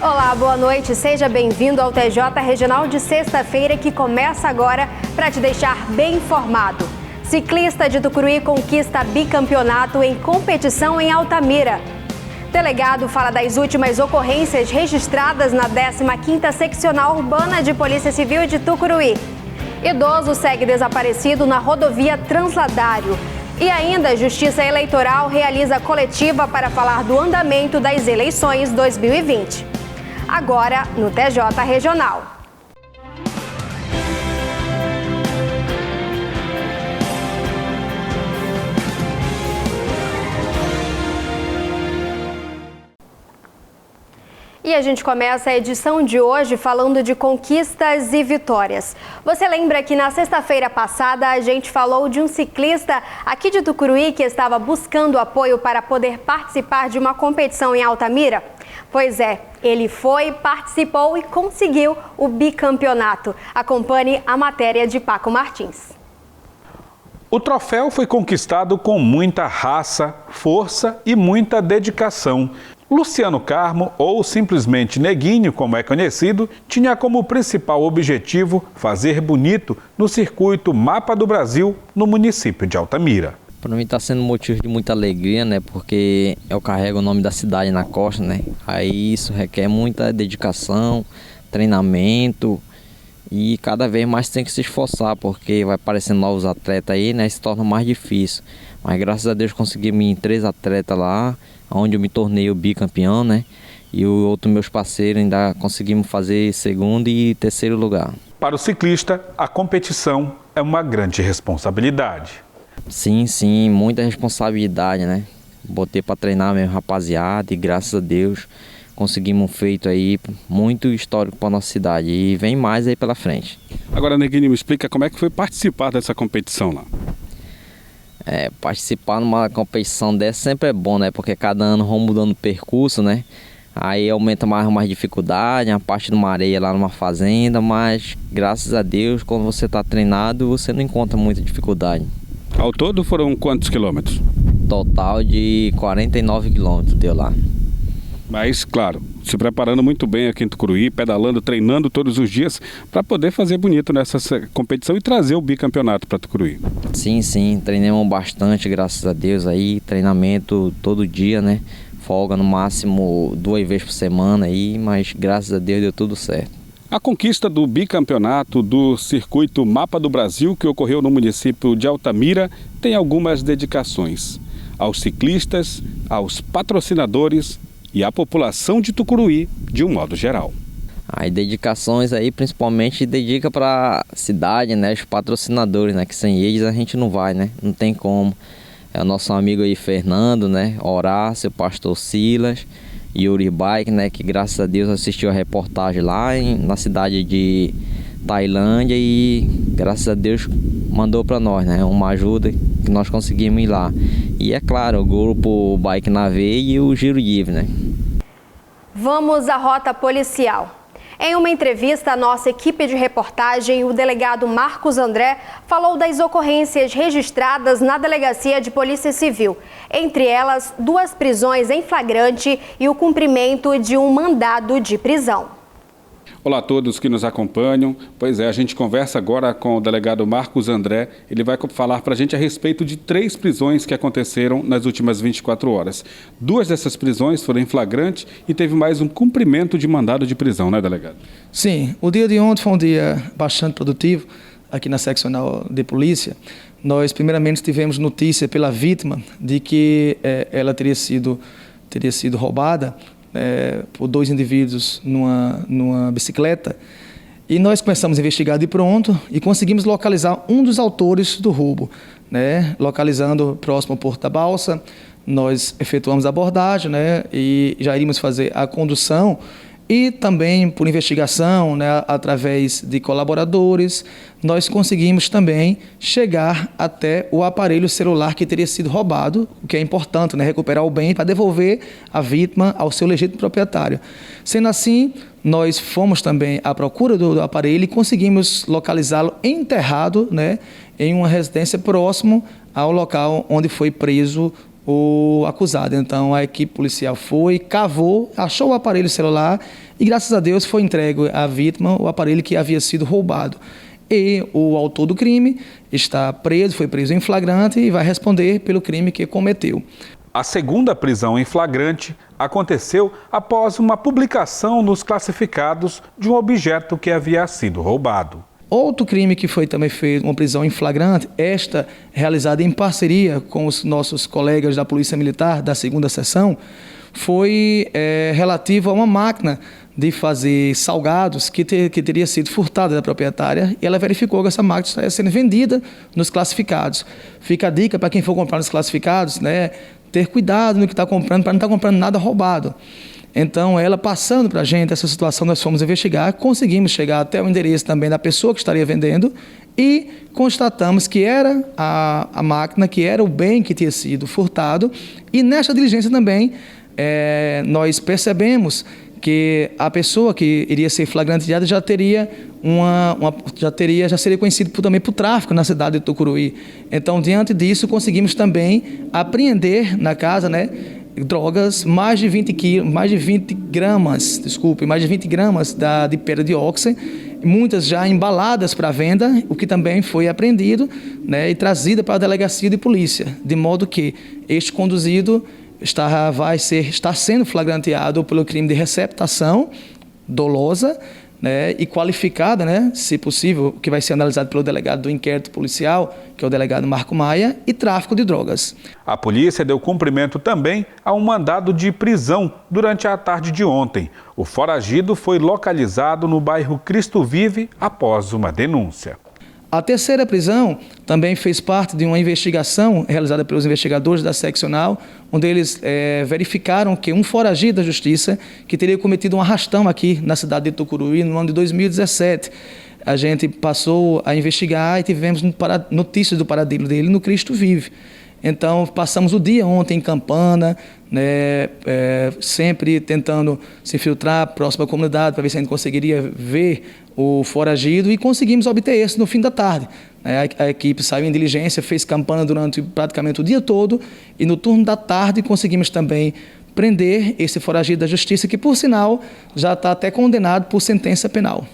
Olá, boa noite. Seja bem-vindo ao TJ Regional de sexta-feira, que começa agora para te deixar bem informado. Ciclista de Tucuruí conquista bicampeonato em competição em Altamira. Delegado fala das últimas ocorrências registradas na 15ª Seccional Urbana de Polícia Civil de Tucuruí. Idoso segue desaparecido na rodovia Transladário. E ainda a Justiça Eleitoral realiza coletiva para falar do andamento das eleições 2020. Agora no TJ Regional. E a gente começa a edição de hoje falando de conquistas e vitórias. Você lembra que na sexta-feira passada a gente falou de um ciclista aqui de Tucuruí que estava buscando apoio para poder participar de uma competição em Altamira? Pois é, ele foi, participou e conseguiu o bicampeonato. Acompanhe a matéria de Paco Martins. O troféu foi conquistado com muita raça, força e muita dedicação. Luciano Carmo, ou simplesmente Neguinho, como é conhecido, tinha como principal objetivo fazer bonito no circuito Mapa do Brasil, no município de Altamira. Para mim está sendo motivo de muita alegria, né? Porque eu carrego o nome da cidade na costa, né? Aí isso requer muita dedicação, treinamento e cada vez mais tem que se esforçar, porque vai aparecendo novos atletas aí, né? Se torna mais difícil. Mas graças a Deus consegui ir em 3 atletas lá, onde eu me tornei o bicampeão, né? E o outro meus parceiros ainda conseguimos fazer 2º e 3º lugar. Para o ciclista, a competição é uma grande responsabilidade. Sim, muita responsabilidade, né? Botei para treinar mesmo, rapaziada, e graças a Deus conseguimos um feito aí muito histórico para nossa cidade e vem mais aí pela frente. Agora, Neguinho, me explica como é que foi participar dessa competição lá. Participar numa competição dessa sempre é bom, né? Porque cada ano vão mudando o percurso, né? Aí aumenta mais dificuldade, a parte de uma areia lá numa fazenda, mas graças a Deus, quando você está treinado, você não encontra muita dificuldade. Ao todo foram quantos quilômetros? Total de 49 quilômetros deu lá. Mas, claro, se preparando muito bem aqui em Tucuruí, pedalando, treinando todos os dias para poder fazer bonito nessa competição e trazer o bicampeonato para Tucuruí. Sim, treinamos bastante, graças a Deus aí, treinamento todo dia, né? Folga no máximo 2 vezes por semana aí, mas graças a Deus deu tudo certo. A conquista do bicampeonato do circuito Mapa do Brasil, que ocorreu no município de Altamira, tem algumas dedicações aos ciclistas, aos patrocinadores e à população de Tucuruí de um modo geral. Aí dedicações aí principalmente dedica para a cidade, né, os patrocinadores, né, que sem eles a gente não vai, né, não tem como. É o nosso amigo aí Fernando, né, Horácio, Pastor Silas, Yuri Bike, né, que graças a Deus assistiu a reportagem lá na cidade de Tailândia e graças a Deus mandou para nós, né, uma ajuda que nós conseguimos ir lá. E é claro, o grupo Bike na Veia e o Giro Livre, né. Vamos à rota policial. Em uma entrevista à nossa equipe de reportagem, o delegado Marcos André falou das ocorrências registradas na Delegacia de Polícia Civil. Entre elas, 2 prisões em flagrante e o cumprimento de um mandado de prisão. Olá a todos que nos acompanham. Pois é, a gente conversa agora com o delegado Marcos André. Ele vai falar para a gente a respeito de 3 prisões que aconteceram nas últimas 24 horas. 2 dessas prisões foram em flagrante e teve mais um cumprimento de mandado de prisão, né, delegado? Sim, o dia de ontem foi um dia bastante produtivo aqui na seccional de polícia. Nós primeiramente tivemos notícia pela vítima de que ela teria sido roubada por 2 indivíduos numa bicicleta, e nós começamos a investigar de pronto e conseguimos localizar um dos autores do roubo, né? Localizando próximo ao Porto da Balsa, nós efetuamos a abordagem, né? E já iríamos fazer a condução e também por investigação, né? Através de colaboradores, nós conseguimos também chegar até o aparelho celular que teria sido roubado, o que é importante, né? Recuperar o bem para devolver a vítima ao seu legítimo proprietário. Sendo assim, nós fomos também à procura do aparelho e conseguimos localizá-lo enterrado, né? Em uma residência próximo ao local onde foi preso o acusado. Então a equipe policial foi, cavou, achou o aparelho celular e graças a Deus foi entregue à vítima o aparelho que havia sido roubado. E o autor do crime está preso, foi preso em flagrante e vai responder pelo crime que cometeu. A segunda prisão em flagrante aconteceu após uma publicação nos classificados de um objeto que havia sido roubado. Outro crime que foi também feito, uma prisão em flagrante, esta realizada em parceria com os nossos colegas da Polícia Militar, da segunda seção, foi relativo a uma máquina de fazer salgados que teria sido furtada da proprietária e ela verificou que essa máquina estava sendo vendida nos classificados. Fica a dica para quem for comprar nos classificados, né, ter cuidado no que está comprando para não estar comprando nada roubado. Então, ela passando para a gente essa situação, nós fomos investigar, conseguimos chegar até o endereço também da pessoa que estaria vendendo e constatamos que era a máquina, que era o bem que tinha sido furtado. E nesta diligência também, nós percebemos que a pessoa que iria ser flagranteada já seria conhecido também por tráfico na cidade de Tucuruí. Então, diante disso, conseguimos também apreender na casa, né, drogas, mais de 20 gramas de perodioxina, muitas já embaladas para venda, o que também foi apreendido, né, e trazida para a delegacia de polícia, de modo que este conduzido está sendo flagranteado pelo crime de receptação dolosa, né, e qualificada, né, se possível, que vai ser analisado pelo delegado do inquérito policial, que é o delegado Marco Maia, e tráfico de drogas. A polícia deu cumprimento também a um mandado de prisão durante a tarde de ontem. O foragido foi localizado no bairro Cristo Vive após uma denúncia. A terceira prisão também fez parte de uma investigação realizada pelos investigadores da seccional, onde eles verificaram que um foragido da justiça que teria cometido um arrastão aqui na cidade de Tucuruí no ano de 2017. A gente passou a investigar e tivemos notícias do paradeiro dele no Cristo Vive. Então, passamos o dia ontem em Campana, né, sempre tentando se infiltrar próximo à comunidade para ver se a gente conseguiria ver o foragido e conseguimos obter esse no fim da tarde. A equipe saiu em diligência, fez Campana durante praticamente o dia todo e no turno da tarde conseguimos também prender esse foragido da justiça que, por sinal, já está até condenado por sentença penal.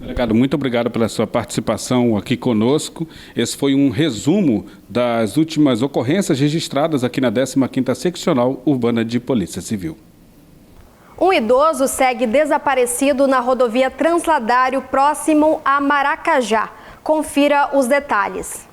Delegado, muito obrigado pela sua participação aqui conosco. Esse foi um resumo das últimas ocorrências registradas aqui na 15ª Seccional Urbana de Polícia Civil. Um idoso segue desaparecido na rodovia Transladário próximo a Maracajá. Confira os detalhes.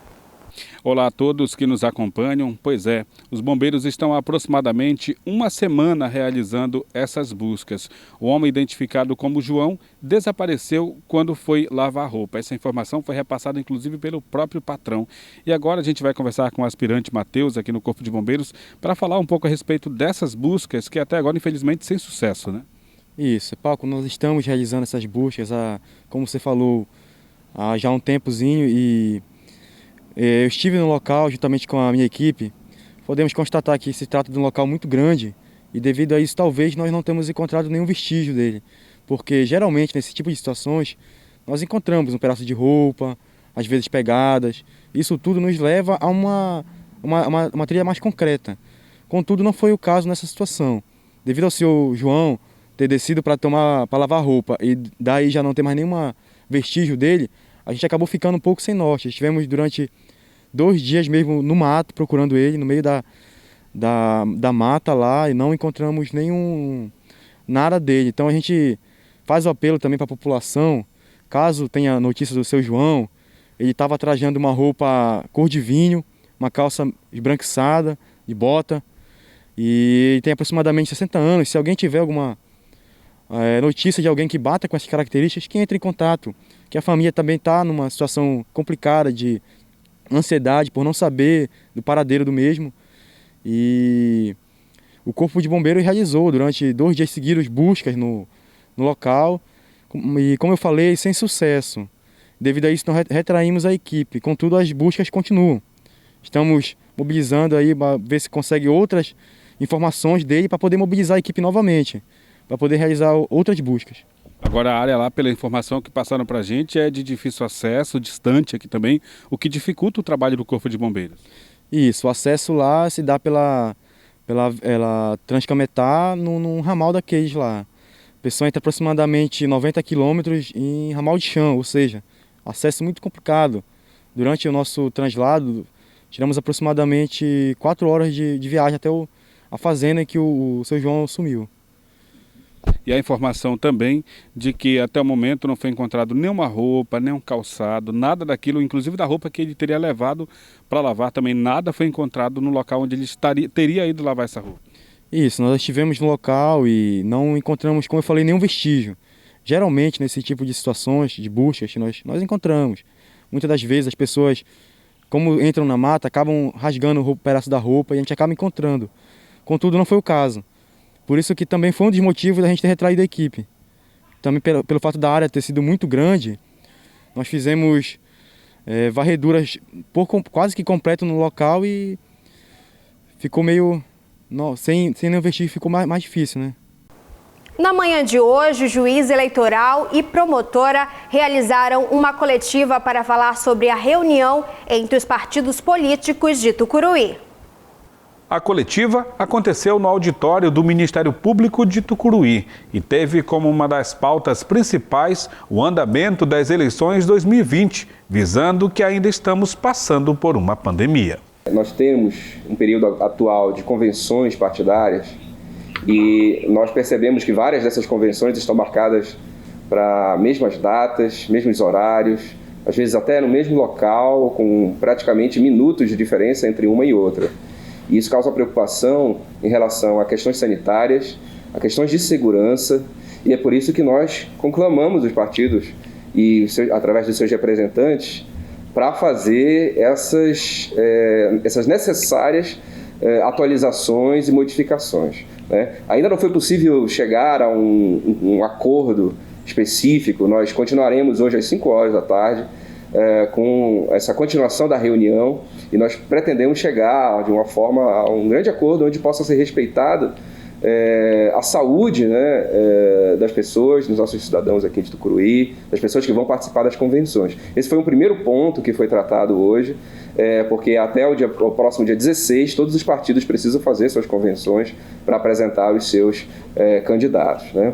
Olá a todos que nos acompanham. Pois é, os bombeiros estão há aproximadamente uma semana realizando essas buscas. O homem identificado como João desapareceu quando foi lavar roupa. Essa informação foi repassada inclusive pelo próprio patrão. E agora a gente vai conversar com o aspirante Matheus aqui no Corpo de Bombeiros para falar um pouco a respeito dessas buscas que até agora infelizmente sem sucesso, né? Isso, Paulo, nós estamos realizando essas buscas, como você falou, há já um tempozinho e eu estive no local juntamente com a minha equipe. Podemos constatar que se trata de um local muito grande e devido a isso talvez nós não tenhamos encontrado nenhum vestígio dele, porque geralmente nesse tipo de situações nós encontramos um pedaço de roupa, às vezes pegadas. Isso tudo nos leva a uma trilha mais concreta. Contudo, não foi o caso nessa situação. Devido ao senhor João ter descido para lavar roupa e daí já não ter mais nenhum vestígio dele, a gente acabou ficando um pouco sem norte. Estivemos durante 2 dias mesmo no mato procurando ele, no meio da mata lá, e não encontramos nada dele. Então a gente faz o apelo também para a população, caso tenha notícia do seu João. Ele estava trajando uma roupa cor de vinho, uma calça esbranquiçada, de bota, e ele tem aproximadamente 60 anos. Se alguém tiver alguma notícia de alguém que bata com essas características, que entre em contato, que a família também está numa situação complicada de ansiedade por não saber do paradeiro do mesmo. E o Corpo de Bombeiros realizou durante 2 dias seguidos buscas no local e, como eu falei, sem sucesso. Devido a isso, nós retraímos a equipe. Contudo, as buscas continuam. Estamos mobilizando aí para ver se consegue outras informações dele para poder mobilizar a equipe novamente, para poder realizar outras buscas. Agora a área lá, pela informação que passaram para a gente, é de difícil acesso, distante aqui também, o que dificulta o trabalho do Corpo de Bombeiros. Isso, o acesso lá se dá pela Transcametá num ramal da Queijes lá. A pessoa entra aproximadamente 90 quilômetros em ramal de chão, ou seja, acesso muito complicado. Durante o nosso translado, tiramos aproximadamente 4 horas de viagem até a fazenda em que o seu João sumiu. E a informação também de que até o momento não foi encontrado nenhuma roupa, nenhum calçado, nada daquilo, inclusive da roupa que ele teria levado para lavar também, nada foi encontrado no local onde ele teria ido lavar essa roupa. Isso, nós estivemos no local e não encontramos, como eu falei, nenhum vestígio. Geralmente, nesse tipo de situações, de buscas, nós encontramos. Muitas das vezes as pessoas, como entram na mata, acabam rasgando um pedaço da roupa e a gente acaba encontrando. Contudo, não foi o caso. Por isso que também foi um dos motivos da gente ter retraído a equipe. Também pelo fato da área ter sido muito grande, nós fizemos varreduras quase que completo no local e ficou meio... sem nenhum vestígio ficou mais difícil, né? Na manhã de hoje, o juiz eleitoral e promotora realizaram uma coletiva para falar sobre a reunião entre os partidos políticos de Tucuruí. A coletiva aconteceu no auditório do Ministério Público de Tucuruí e teve como uma das pautas principais o andamento das eleições 2020, visando que ainda estamos passando por uma pandemia. Nós temos um período atual de convenções partidárias e nós percebemos que várias dessas convenções estão marcadas para mesmas datas, mesmos horários, às vezes até no mesmo local, com praticamente minutos de diferença entre uma e outra. E isso causa preocupação em relação a questões sanitárias, a questões de segurança, e é por isso que nós conclamamos os partidos, e através dos seus representantes, para fazer essas necessárias atualizações e modificações, né? Ainda não foi possível chegar a um acordo específico. Nós continuaremos hoje às 5 horas da tarde com essa continuação da reunião e nós pretendemos chegar de uma forma a um grande acordo onde possa ser respeitado a saúde, né, das pessoas, dos nossos cidadãos aqui de Tucuruí, das pessoas que vão participar das convenções. Esse foi um primeiro ponto que foi tratado hoje, porque até o próximo dia 16 todos os partidos precisam fazer suas convenções para apresentar os seus candidatos, né?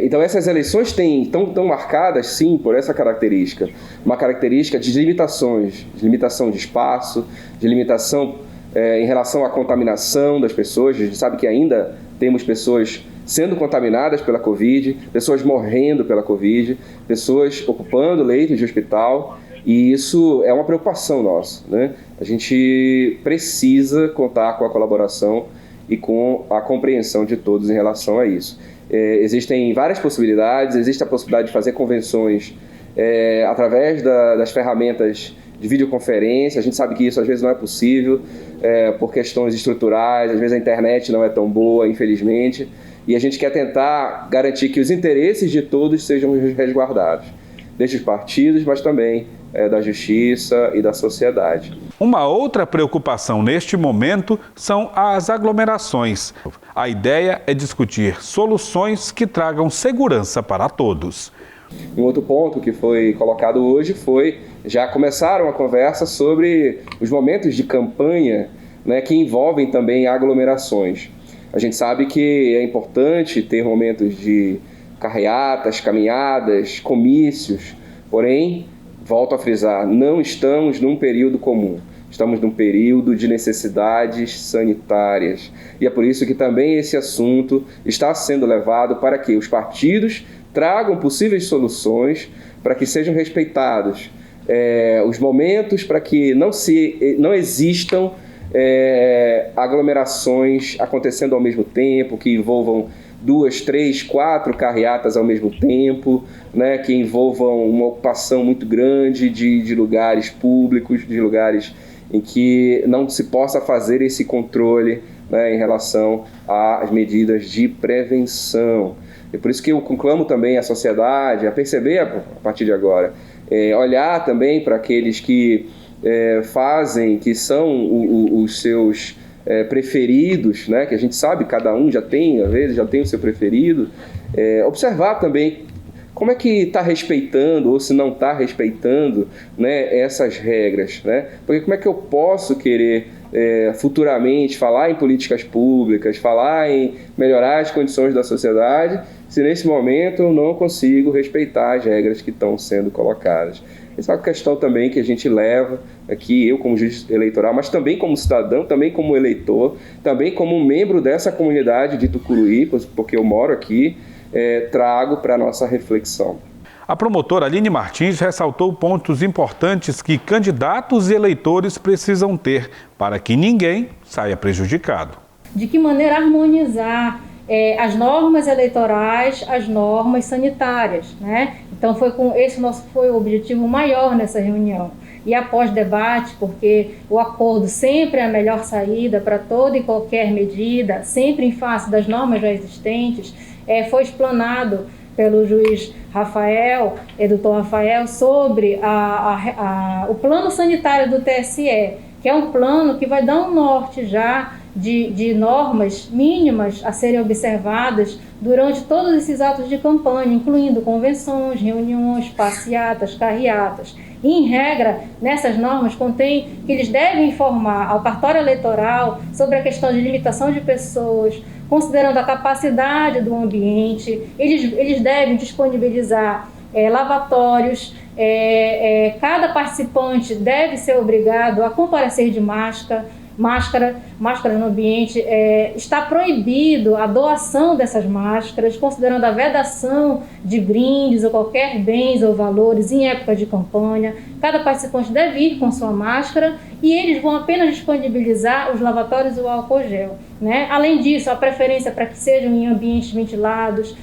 Então essas eleições estão marcadas sim por essa característica, uma característica de limitações, de limitação de espaço, de limitação em relação à contaminação das pessoas. A gente sabe que ainda temos pessoas sendo contaminadas pela Covid, pessoas morrendo pela Covid, pessoas ocupando leitos de hospital, e isso é uma preocupação nossa, né? A gente precisa contar com a colaboração e com a compreensão de todos em relação a isso. Existem várias possibilidades, existe a possibilidade de fazer convenções através das ferramentas de videoconferência. A gente sabe que isso às vezes não é possível por questões estruturais, às vezes a internet não é tão boa, infelizmente, e a gente quer tentar garantir que os interesses de todos sejam resguardados, destes partidos, mas também da justiça e da sociedade. Uma outra preocupação neste momento são as aglomerações. A ideia é discutir soluções que tragam segurança para todos. Um outro ponto que foi colocado hoje já começaram a conversa sobre os momentos de campanha, né, que envolvem também aglomerações. A gente sabe que é importante ter momentos de carreatas, caminhadas, comícios, porém, volto a frisar, não estamos num período comum, estamos num período de necessidades sanitárias. E é por isso que também esse assunto está sendo levado para que os partidos tragam possíveis soluções para que sejam respeitados os momentos, para que não existam aglomerações acontecendo ao mesmo tempo, que envolvam 2, 3, 4 carreatas ao mesmo tempo, né, que envolvam uma ocupação muito grande de lugares públicos, de lugares em que não se possa fazer esse controle, né, em relação às medidas de prevenção. É por isso que eu conclamo também a sociedade a perceber, a partir de agora, olhar também para aqueles que fazem, que são os seus preferidos, né, que a gente sabe, cada um às vezes já tem o seu preferido, observar também como é que está respeitando ou se não está respeitando, né, essas regras, né? Porque como é que eu posso querer futuramente falar em políticas públicas, falar em melhorar as condições da sociedade, se nesse momento eu não consigo respeitar as regras que estão sendo colocadas? Essa é uma questão também que a gente leva aqui, eu como juiz eleitoral, mas também como cidadão, também como eleitor, também como membro dessa comunidade de Tucuruí, porque eu moro aqui, trago para a nossa reflexão. A promotora Aline Martins ressaltou pontos importantes que candidatos e eleitores precisam ter para que ninguém saia prejudicado. De que maneira harmonizar as normas eleitorais, as normas sanitárias, né? Então esse foi o objetivo maior nessa reunião. E após debate, porque o acordo sempre é a melhor saída para toda e qualquer medida, sempre em face das normas já existentes, foi explanado pelo juiz Rafael, doutor Rafael, sobre o plano sanitário do TSE, que é um plano que vai dar um norte já de normas mínimas a serem observadas durante todos esses atos de campanha, incluindo convenções, reuniões, passeatas, carreatas. E, em regra, nessas normas contém que eles devem informar ao cartório eleitoral sobre a questão de limitação de pessoas, considerando a capacidade do ambiente. Eles devem disponibilizar lavatórios, cada participante deve ser obrigado a comparecer de máscara no ambiente, está proibido a doação dessas máscaras, considerando a vedação de brindes ou qualquer bens ou valores em época de campanha. Cada participante deve ir com sua máscara e eles vão apenas disponibilizar os lavatórios e o álcool gel, né? Além disso, a preferência para que sejam em ambientes ventilados,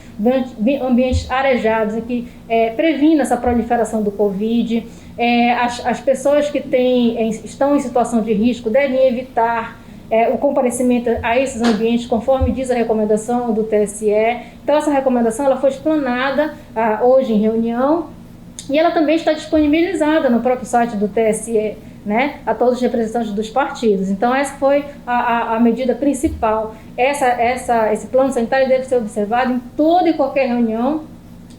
ambientes arejados, em que previna essa proliferação do Covid. As pessoas que estão em situação de risco devem evitar o comparecimento a esses ambientes, conforme diz a recomendação do TSE. Então, essa recomendação ela foi explanada hoje em reunião e ela também está disponibilizada no próprio site do TSE, né, a todos os representantes dos partidos. Então, essa foi a medida principal. Esse plano sanitário deve ser observado em toda e qualquer reunião,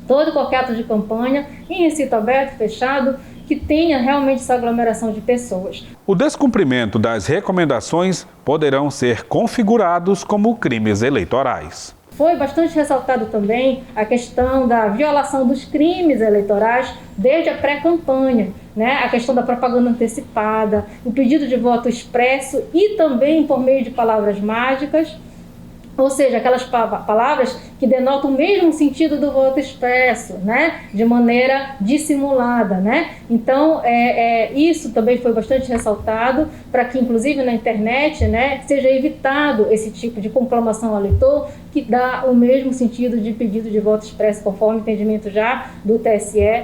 todo e qualquer ato de campanha, em recinto aberto, fechado, que tenha realmente essa aglomeração de pessoas. O descumprimento das recomendações poderão ser configurados como crimes eleitorais. Foi bastante ressaltado também a questão da violação dos crimes eleitorais desde a pré-campanha, né? A questão da propaganda antecipada, o pedido de voto expresso e também por meio de palavras mágicas, ou seja, aquelas palavras que denotam o mesmo sentido do voto expresso, né? De maneira dissimulada, né? Então, isso também foi bastante ressaltado para que, inclusive na internet, né, seja evitado esse tipo de conclamação ao eleitor que dá o mesmo sentido de pedido de voto expresso, conforme o entendimento já do TSE,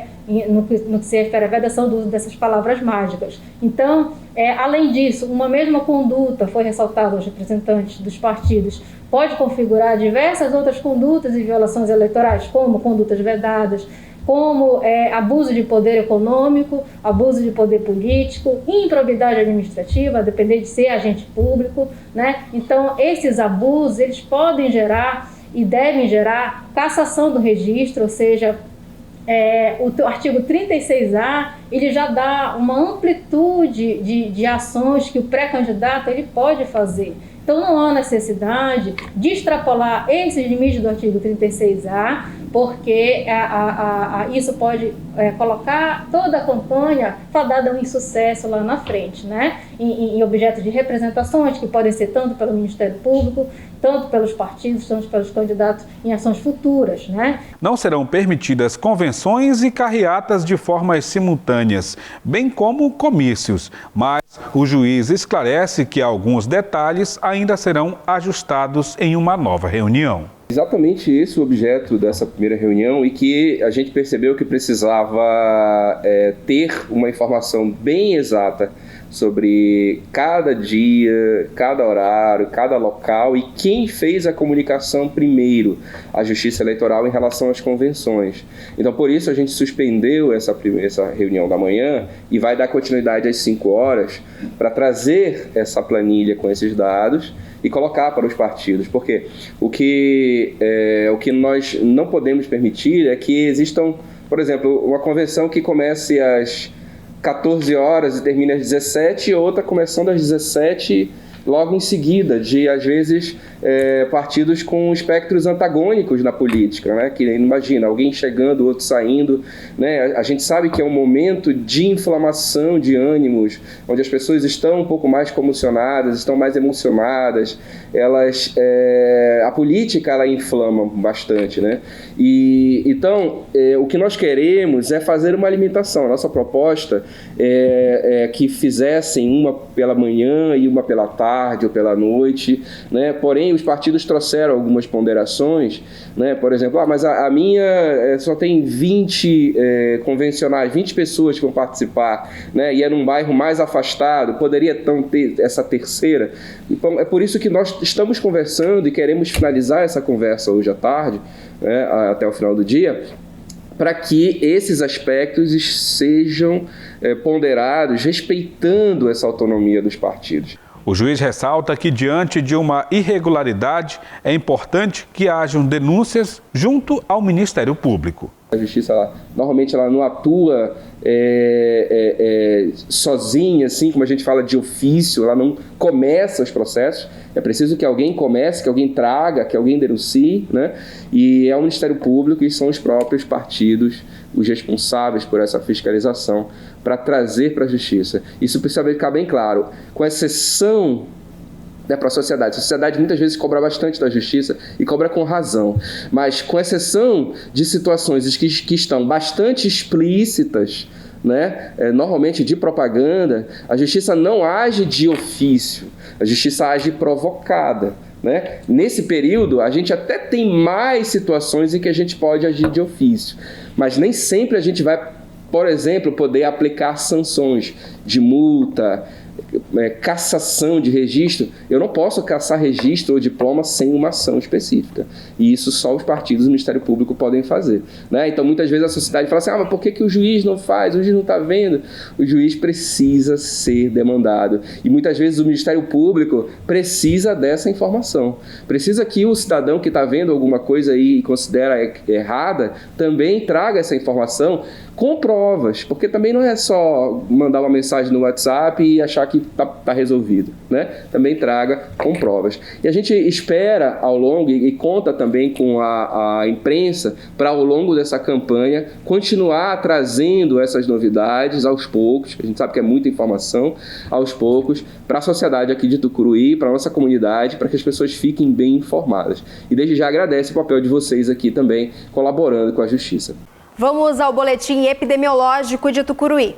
no que se refere à vedação do uso dessas palavras mágicas. Então, além disso, uma mesma conduta foi ressaltada aos representantes dos partidos, pode configurar diversas outras condutas e violações eleitorais, como condutas vedadas, como abuso de poder econômico, abuso de poder político, improbidade administrativa, a depender de ser agente público, né? Então, esses abusos, eles podem gerar e devem gerar cassação do registro, ou seja, o artigo 36A, ele já dá uma amplitude de ações que o pré-candidato ele pode fazer. Então, não há necessidade de extrapolar esses limites do artigo 36A, porque isso pode colocar toda a campanha fadada a um insucesso lá na frente, né? Em objeto de representações que podem ser tanto pelo Ministério Público, tanto pelos partidos, tanto pelos candidatos em ações futuras, né? Não serão permitidas convenções e carreatas de formas simultâneas, bem como comícios, mas o juiz esclarece que alguns detalhes ainda serão ajustados em uma nova reunião. Exatamente esse o objeto dessa primeira reunião e que a gente percebeu que precisava ter uma informação bem exata sobre cada dia, cada horário, cada local e quem fez a comunicação primeiro à Justiça Eleitoral em relação às convenções. Então, por isso, a gente suspendeu essa reunião da manhã e vai dar continuidade às 5 horas para trazer essa planilha com esses dados e colocar para os partidos, porque o que nós não podemos permitir é que existam, por exemplo, uma convenção que comece às 14 horas e termine às 17 e outra começando às 17 logo em seguida, de, às vezes, partidos com espectros antagônicos na política, né? Que imagina, alguém chegando, outro saindo, né? A gente sabe que é um momento de inflamação de ânimos, onde as pessoas estão um pouco mais comocionadas, estão mais emocionadas, a política, ela inflama bastante, né? E, então, o que nós queremos é fazer uma limitação. A nossa proposta é que fizessem uma pela manhã e uma pela tarde ou pela noite, né? Porém, os partidos trouxeram algumas ponderações, né? Por exemplo, mas a minha só tem 20 convencionais, 20 pessoas que vão participar, né? E é num bairro mais afastado, poderia então ter essa terceira. Então, é por isso que nós estamos conversando e queremos finalizar essa conversa hoje à tarde, né? Até o final do dia, para que esses aspectos sejam ponderados, respeitando essa autonomia dos partidos. O juiz ressalta que, diante de uma irregularidade, é importante que hajam denúncias junto ao Ministério Público. A Justiça, normalmente, ela não atua sozinha, assim como a gente fala de ofício, ela não começa os processos. É preciso que alguém comece, que alguém traga, que alguém denuncie, né? E é o Ministério Público e são os próprios partidos os responsáveis por essa fiscalização para trazer para a Justiça. Isso precisa ficar bem claro, com exceção para a sociedade. A sociedade muitas vezes cobra bastante da Justiça e cobra com razão, mas com exceção de situações que estão bastante explícitas, né? Normalmente de propaganda, a Justiça não age de ofício, a Justiça age provocada, né? Nesse período, a gente até tem mais situações em que a gente pode agir de ofício, mas nem sempre a gente vai, por exemplo, poder aplicar sanções de multa, cassação de registro. Eu não posso cassar registro ou diploma sem uma ação específica. E isso só os partidos e o Ministério Público podem fazer, né? Então, muitas vezes a sociedade fala assim, mas por que o juiz não faz? O juiz não está vendo? O juiz precisa ser demandado. E muitas vezes o Ministério Público precisa dessa informação. Precisa que o cidadão que está vendo alguma coisa aí e considera errada também traga essa informação com provas, porque também não é só mandar uma mensagem no WhatsApp e achar que está resolvido, né? Também traga com provas. E a gente espera ao longo e conta também com a imprensa para ao longo dessa campanha continuar trazendo essas novidades aos poucos, a gente sabe que é muita informação, aos poucos, para a sociedade aqui de Tucuruí, para a nossa comunidade, para que as pessoas fiquem bem informadas. E desde já agradece o papel de vocês aqui também, colaborando com a Justiça. Vamos ao boletim epidemiológico de Tucuruí.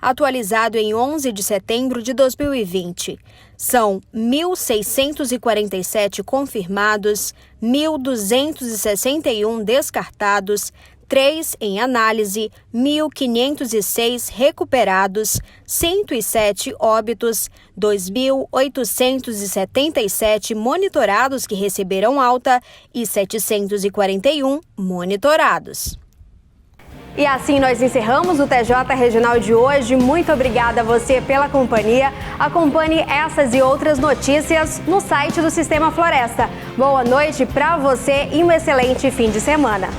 Atualizado em 11 de setembro de 2020. São 1.647 confirmados, 1.261 descartados, 3 em análise, 1.506 recuperados, 107 óbitos, 2.877 monitorados que receberam alta e 741 monitorados. E assim nós encerramos o TJ Regional de hoje. Muito obrigada a você pela companhia. Acompanhe essas e outras notícias no site do Sistema Floresta. Boa noite para você e um excelente fim de semana.